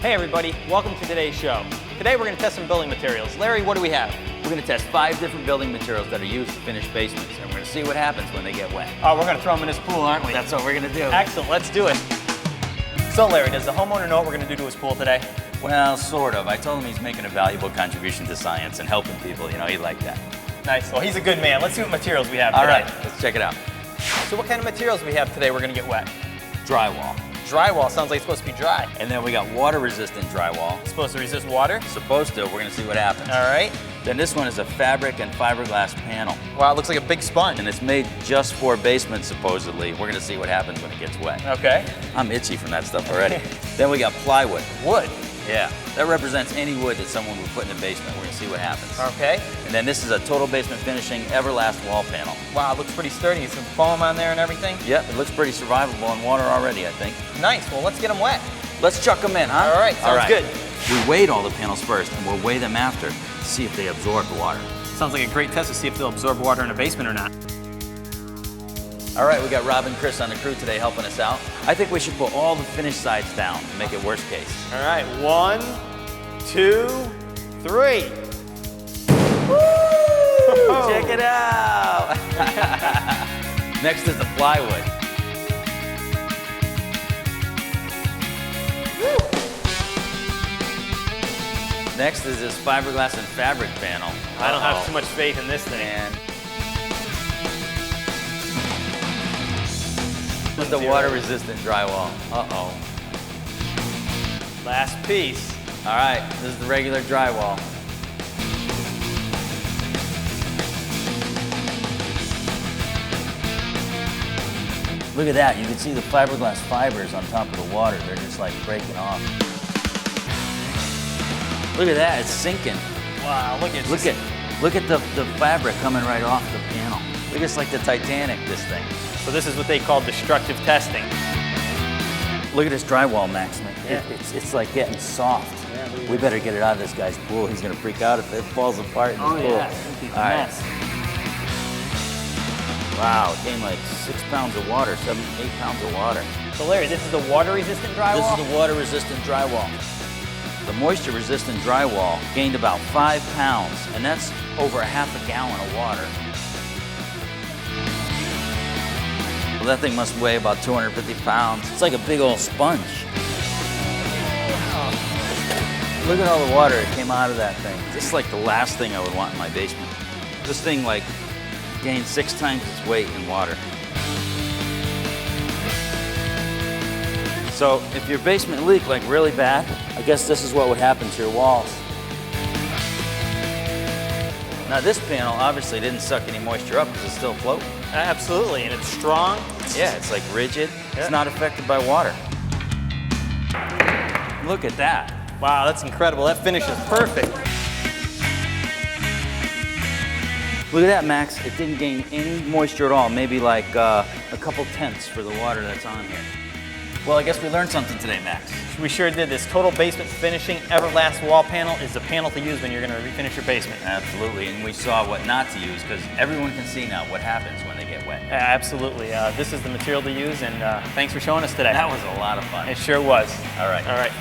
Hey everybody, welcome to today's show. Today we're going to test some building materials. Larry, what do we have? We're going to test 5 different building materials that are used to finish basements, and we're going to see what happens when they get wet. Oh, we're going to throw them in this pool, aren't we? That's what we're going to do. Excellent, let's do it. So Larry, does the homeowner know what we're going to do to his pool today? Well, sort of. I told him he's making a valuable contribution to science and helping people. You know, he'd like that. Nice, well he's a good man. Let's see what materials we have today. All right, let's check it out. So what kind of materials do we have today we're going to get wet? Drywall. Drywall, sounds like it's supposed to be dry. And then we got water-resistant drywall. It's supposed to resist water? Supposed to. We're going to see what happens. All right. Then this one is a fabric and fiberglass panel. Wow, it looks like a big sponge. And it's made just for basements, supposedly. We're going to see what happens when it gets wet. Okay. I'm itchy from that stuff already. Then we got plywood. Wood. Yeah, that represents any wood that someone would put in a basement. We're going to see what happens. Okay. And then this is a total basement finishing Everlast wall panel. Wow, it looks pretty sturdy. Some foam on there and everything. Yep, it looks pretty survivable in water already, I think. Nice, well let's get them wet. Let's chuck them in, huh? All right, sounds good. We weighed all the panels first, and we'll weigh them after to see if they absorb the water. Sounds like a great test to see if they'll absorb water in a basement or not. All right, we got Rob and Chris on the crew today helping us out. I think we should put all the finished sides down to make it worst case. All right, 1, 2, 3. Woo! Check it out! Next is the plywood. Next is this fiberglass and fabric panel. I don't have too much faith in this thing. And with the water-resistant drywall. Uh-oh. Last piece. All right, this is the regular drywall. Look at that. You can see the fiberglass fibers on top of the water. They're just like breaking off. Look at that. It's sinking. Wow, look at the fabric coming right off the panel. Look, it's like the Titanic, this thing. So this is what they call destructive testing. Look at this drywall, Max. Yeah. It's like getting soft. Yeah, we better get it out of this guy's pool. He's gonna freak out if it falls apart in his pool. Yeah. All right. Wow, it came like 6 pounds of water, 7, 8 pounds of water. So Larry, this is the water-resistant drywall? This is the water-resistant drywall. The moisture-resistant drywall gained about 5 pounds, and that's over ½ a gallon of water. Well, that thing must weigh about 250 pounds. It's like a big old sponge. Look at all the water that came out of that thing. This is like the last thing I would want in my basement. This thing like gained 6 times its weight in water. So if your basement leaked like really bad, I guess this is what would happen to your walls. Now this panel obviously didn't suck any moisture up because it's still floating. Absolutely, and it's strong. Yeah, it's like rigid. Yeah. It's not affected by water. Look at that. Wow, that's incredible. That finish is perfect. Look at that, Max. It didn't gain any moisture at all. Maybe like a couple tenths for the water that's on here. Well, I guess we learned something today, Max. We sure did. This total basement finishing Everlast wall panel is the panel to use when you're going to refinish your basement. Absolutely, and we saw what not to use because everyone can see now what happens when they get wet. Absolutely. This is the material to use, and thanks for showing us today. That was a lot of fun. It sure was. All right. All right.